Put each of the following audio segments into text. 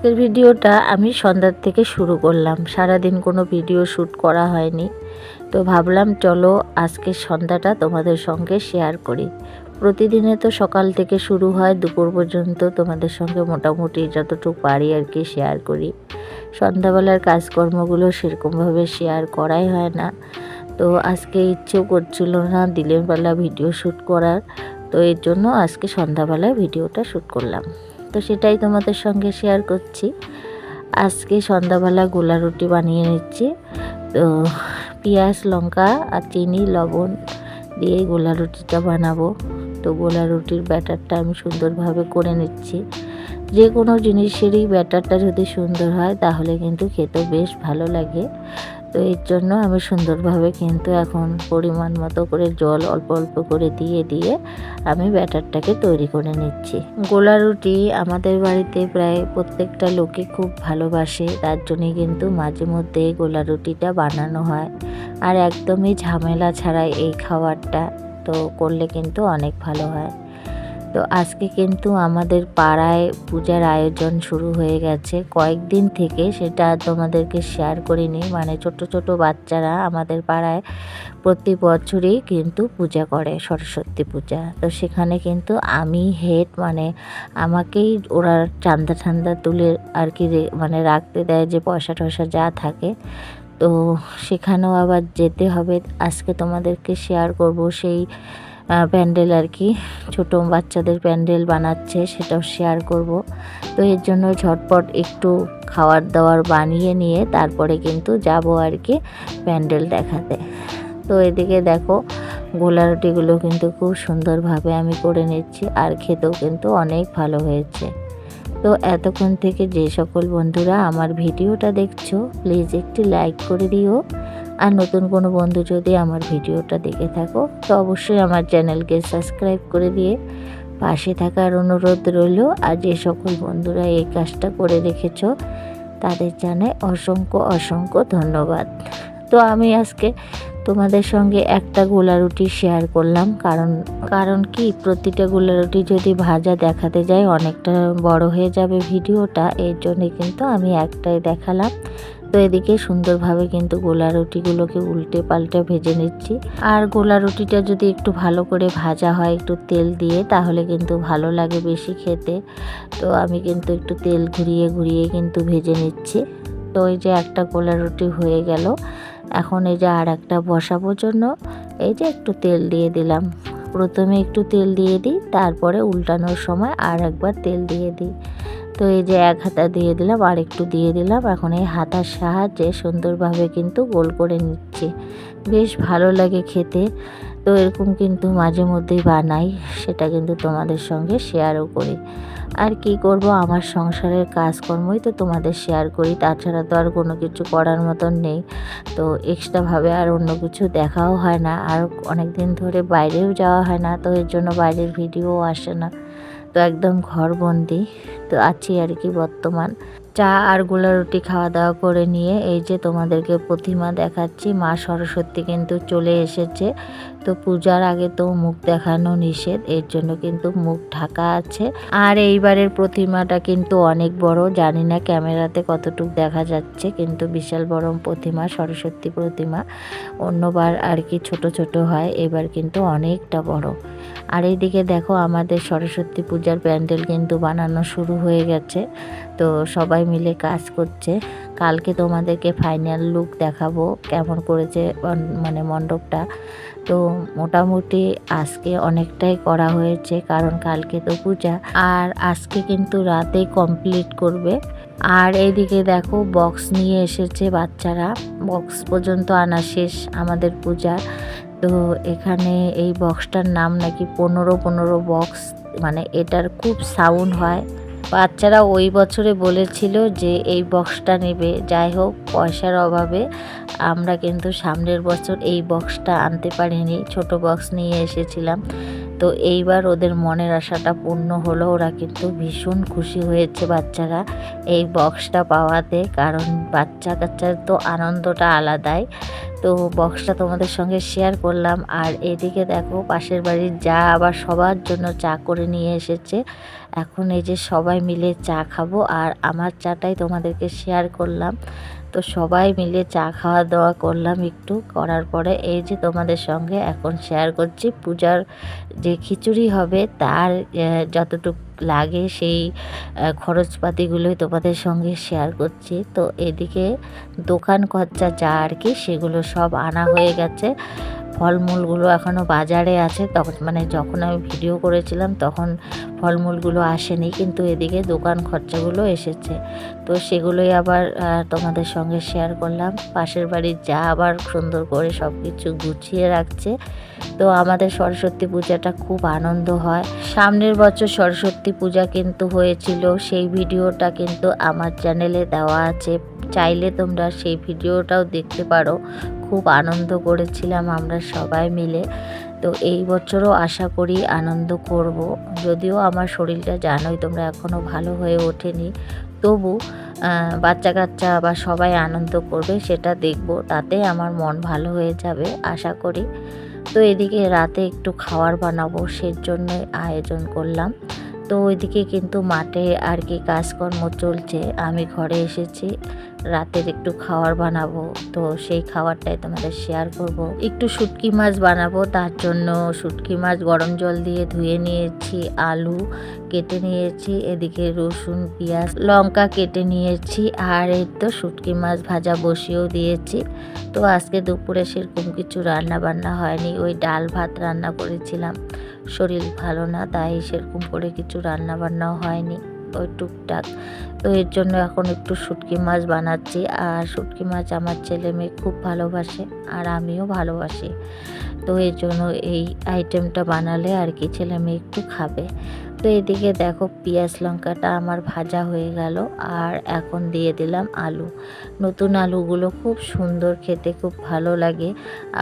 আজকের ভিডিওটা আমি সন্ধ্যার থেকে শুরু করলাম। সারাদিন কোনো ভিডিও শ্যুট করা হয়নি, তো ভাবলাম চলো আজকে সন্ধ্যাটা তোমাদের সঙ্গে শেয়ার করি। প্রতিদিনে তো সকাল থেকে শুরু হয়, দুপুর পর্যন্ত তোমাদের সঙ্গে মোটামুটি যতটুকু পারি আর কি শেয়ার করি। সন্ধ্যাবেলার কাজকর্মগুলো সেরকমভাবে শেয়ার করাই হয় না, তো আজকে ইচ্ছেও করছিল না দিনের বেলা ভিডিও শ্যুট করার, তো এর জন্য আজকে সন্ধ্যাবেলায় ভিডিওটা শ্যুট করলাম। তো সেটাই তোমাদের সঙ্গে শেয়ার করছি। আজকে সন্ধ্যাবেলা গোলা রুটি বানিয়ে নিচ্ছি। তো পেঁয়াজ, লঙ্কা আর চিনি, লবণ দিয়ে গোলা রুটিটা বানাবো। তো গোলা রুটির ব্যাটারটা আমি সুন্দরভাবে করে নিচ্ছি। যে কোনো জিনিসেরই ব্যাটারটা যদি সুন্দর হয় তাহলে কিন্তু খেতে বেশ ভালো লাগে। তো এর জন্য আমি সুন্দরভাবে কিন্তু এখন পরিমাণ মতো করে জল অল্প অল্প করে দিয়ে আমি ব্যাটারটাকে তৈরি করে নিচ্ছি। গোলা রুটি আমাদের বাড়িতে প্রায় প্রত্যেকটা লোকে খুব ভালোবাসে, তার জন্যই কিন্তু মাঝে মধ্যে গোলা রুটিটা বানানো হয়। আর একদমই ঝামেলা ছাড়াই এই খাবারটা তো করলে কিন্তু অনেক ভালো হয়। তো আজকে কিন্তু আমাদের পাড়ায় পূজার আয়োজন শুরু হয়ে গেছে কয়েকদিন থেকে, সেটা তোমাদেরকে শেয়ার করিনি। মানে ছোট ছোট বাচ্চারা আমাদের পাড়ায় প্রতি বছরই কিন্তু পূজা করে, সরস্বতী পূজা। তো সেখানে কিন্তু আমি হেড, মানে আমাকেই ওরা চাঁদা ঠান্ডা তুলে আর কি মানে রাখতে দেয়, যে পয়সা টয়সা যা থাকে। তো সেখানেও আবার যেতে হবে। আজকে তোমাদেরকে শেয়ার করব সেই প্যান্ডেল আর কি, ছোটো বাচ্চাদের প্যান্ডেল বানাচ্ছে, সেটাও শেয়ার করব। তো এর জন্য ঝটপট একটু খাবার দাবার বানিয়ে নিয়ে তারপরে কিন্তু যাব আর কি প্যান্ডেল দেখাতে। তো এদিকে দেখো গোলা রুটিগুলো কিন্তু খুব সুন্দরভাবে আমি করে নিচ্ছি, আর খেতেও কিন্তু অনেক ভালো হয়েছে। তো এতক্ষণ থেকে যে সকল বন্ধুরা আমার ভিডিওটা দেখছো, প্লিজ একটি লাইক করে দিও। আর নতুন কোনো বন্ধু যদি আমার ভিডিওটা দেখে থাকো তো অবশ্যই আমার চ্যানেলকে সাবস্ক্রাইব করে দিয়ে পাশে থাকার অনুরোধ রইল। আর যে সকল বন্ধুরা এই কাজটা করে রেখেছো তাদের জানাই অসংখ্য অসংখ্য ধন্যবাদ। তো আমি আজকে তোমাদের সঙ্গে একটা গোলা রুটি শেয়ার করলাম, কারণ কি প্রতিটা গোলা রুটি যদি ভাজা দেখাতে যাই অনেকটা বড় হয়ে যাবে ভিডিওটা, এর জন্যে কিন্তু আমি একটাই দেখালাম। তো এদিকে সুন্দরভাবে কিন্তু গোলা রুটিগুলোকে উল্টে পাল্টে ভেজে নিচ্ছি। আর গোলা রুটিটা যদি একটু ভালো করে ভাজা হয় একটু তেল দিয়ে, তাহলে কিন্তু ভালো লাগে বেশি খেতে। তো আমি কিন্তু একটু তেল ঘুরিয়ে ঘুরিয়ে কিন্তু ভেজে নিচ্ছি। তো এই যে একটা গোলা রুটি হয়ে গেল, এখন এই যে আর একটা বসাবো জন্য এই যে একটু তেল দিয়ে দিলাম। প্রথমে একটু তেল দিয়ে দিই, তারপরে উল্টানোর সময় আর একবার তেল দিয়ে দিই। তো এই যে এক হাতা দিয়ে দিলাম, আর একটু দিয়ে দিলাম। এখন এই হাতার সাহায্যে সুন্দরভাবে কিন্তু গোল করে নিচ্ছি, বেশ ভালো লাগে খেতে। তো এরকম কিন্তু মাঝে মধ্যেই বানাই, সেটা কিন্তু তোমাদের সঙ্গে শেয়ারও করি। আর কি করব, আমার সংসারের কাজকর্মই তো তোমাদের শেয়ার করি, তাছাড়া তো আর কোনো কিছু করার মতন নেই। তো এক্সট্রাভাবে আর অন্য কিছু দেখাও হয় না, আর অনেক দিন ধরে বাইরেও যাওয়া হয় না, তো এর জন্য বাইরের ভিডিও আসে না। তো একদম ঘরবন্দি তো আছি আর কি বর্তমান। চা আর গোলা রুটি খাওয়া দাওয়া করে নিয়ে এই যে তোমাদেরকে প্রতিমা দেখাচ্ছি। মা সরস্বতী কিন্তু চলে এসেছে। তো পূজার আগে তো মুখ দেখানো নিষেধ, এর জন্য কিন্তু মুখ ঢাকা আছে। আর এইবারের প্রতিমাটা কিন্তু অনেক বড়, জানি না ক্যামেরাতে কতটুকু দেখা যাচ্ছে, কিন্তু বিশাল বড় প্রতিমা, সরস্বতী প্রতিমা। অন্যবার আর কি ছোট ছোট হয়, এবার কিন্তু অনেকটা বড়। আর এইদিকে দেখো আমাদের সরস্বতী পূজার প্যান্ডেল কিন্তু বানানো শুরু হয়ে গেছে। তো সবাই মিলে কাজ করছে। কালকে তোমাদেরকে ফাইনাল লুক দেখাবো কেমন করেছে মানে মণ্ডপটা। তো মোটামুটি আজকে অনেকটাই করা হয়েছে, কারণ কালকে তো পূজা, আর আজকে কিন্তু রাতে কমপ্লিট করবে। আর এইদিকে দেখো বক্স নিয়ে এসেছে বাচ্চারা, বক্স পর্যন্ত আনা শেষ আমাদের পূজার। তো এখানে এই বক্সটার নাম নাকি 15 বক্স, মানে এটার খুব সাউন্ড হয়। বাচ্চারা ওই বছরে বলেছিল যে এই বক্সটা নেবে, যাই হোক পয়সার অভাবে আমরা কিন্তু সামনের বছর এই বক্সটা আনতে পারিনি, ছোট বক্স নিয়ে এসেছিলাম। তো তো এইবার ওদের মনের আশাটা পূর্ণ হলো, ওরা কিন্তু ভীষণ খুশি হয়েছে বাচ্চারা এই বক্সটা পাওয়াতে, কারণ বাচ্চা কাচ্চার তো আনন্দটা আলাদাই। তো বক্সটা তোমাদের সঙ্গে শেয়ার করলাম। আর এদিকে দেখো পাশের বাড়ির যা আবার সবার জন্য চা করে নিয়ে এসেছে। এখন এই যে সবাই মিলে চা খাবো, আর আমার চাটাই তোমাদেরকে শেয়ার করলাম। তো সবাই মিলে চা খাওয়া দাওয়া করলাম, একটু করার পরে এই যে তোমাদের সঙ্গে এখন শেয়ার করছি পূজার যে খিচুড়ি হবে তার যতটুকু লাগে সেই খরচপাতিগুলোই তোমাদের সঙ্গে শেয়ার করছি। তো এদিকে দোকান খরচা যা আর কি সেগুলো সব আনা হয়ে গেছে। ফলমূলগুলো এখনও বাজারে আছে, তখন মানে যখন আমি ভিডিও করেছিলাম তখন ফলমূলগুলো আসেনি, কিন্তু এদিকে দোকান খরচাগুলো এসেছে। তো সেগুলোই আবার তোমাদের সঙ্গে শেয়ার করলাম। পাশের বাড়ির যা আবার সুন্দর করে সব কিছু গুছিয়ে রাখছে। তো আমাদের সরস্বতী পূজাটা খুব আনন্দ হয়। সামনের বছর সরস্বতী পূজা কিন্তু হয়েছিল, সেই ভিডিওটা কিন্তু আমার চ্যানেলে দেওয়া আছে, চাইলে তোমরা সেই ভিডিওটাও দেখতে পারো। খুব আনন্দ করেছিলাম আমরা সবাই মিলে। তো এই বছরও আশা করি আনন্দ করব, যদিও আমার শরীরটা জানোই তোমরা এখনও ভালো হয়ে ওঠেনি, তবু বাচ্চা কাচ্চা বা সবাই আনন্দ করবে সেটা দেখব, তাতে আমার মন ভালো হয়ে যাবে আশা করি। তো এদিকে রাতে একটু খাবার বানাবো, সেই জন্যই আয়োজন করলাম। তো ওইদিকে কিন্তু মাঠে আর কি কাজকর্ম চলছে, আমি ঘরে এসেছি, রাতের একটু খাবার বানাবো। তো সেই খাবারটাই তোমাদের শেয়ার করব। একটু শুটকি মাছ বানাবো, তার জন্য শুটকি মাছ গরম জল দিয়ে ধুয়ে নিয়েছি, আলু কেটে নিয়েছি, এদিকে রসুন পেঁয়াজ লঙ্কা কেটে নিয়েছি, আর এই তো শুটকি মাছ ভাজা বসিয়েও দিয়েছি। তো আজকে দুপুরে সেরকম কিছু রান্না বান্না হয়নি, ওই ডাল ভাত রান্না করেছিলাম, শরীর ভালো না তাই সেরকম করে কিছু রান্না বান্নাও হয়নি, ওই টুকটাক। তো এর জন্য এখন একটু শুটকি মাছ বানাচ্ছি। আর শুটকি মাছ আমার ছেলে মেয়ে খুব ভালোবাসে, আর আমিও ভালোবাসি। তো এর জন্য এই আইটেমটা বানালে আর কি ছেলে মেয়ে একটু খাবে। তো এদিকে দেখো পেঁয়াজ লঙ্কাটা আমার ভাজা হয়ে গেল, আর এখন দিয়ে দিলাম আলু। নতুন আলুগুলো খুব সুন্দর খেতে, খুব ভালো লাগে,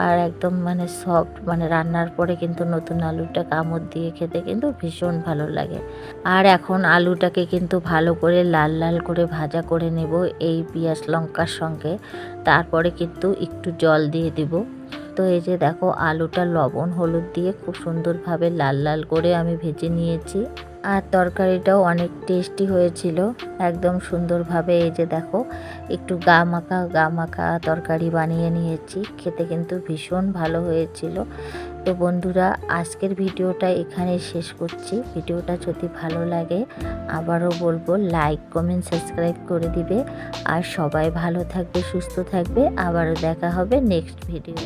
আর একদম মানে সফট, মানে রান্নার পরে কিন্তু নতুন আলুটা কামড় দিয়ে খেতে কিন্তু ভীষণ ভালো লাগে। আর এখন আলুটাকে কিন্তু ভালো করে লাল লাল করে ভাজা করে নেব এই পেঁয়াজ লঙ্কার সঙ্গে, তারপরে কিন্তু একটু জল দিয়ে দিব। তো এই যে দেখো আলুটা লবণ হলুদ দিয়ে খুব সুন্দরভাবে লাল লাল করে আমি ভেজে নিয়েছি, আর তরকারিটাও অনেক টেস্টি হয়েছিল, একদম সুন্দরভাবে। এই যে দেখো একটু গা মাখা তরকারি বানিয়ে নিয়েছি, খেতে কিন্তু ভীষণ ভালো হয়েছিল। তো বন্ধুরা আজকের ভিডিওটা এখানে শেষ করছি। ভিডিওটা যদি ভালো লাগে আবারও বলবো লাইক কমেন্ট সাবস্ক্রাইব করে দিবে, আর সবাই ভালো থাকবে সুস্থ থাকবে। আবারও দেখা হবে নেক্সট ভিডিও।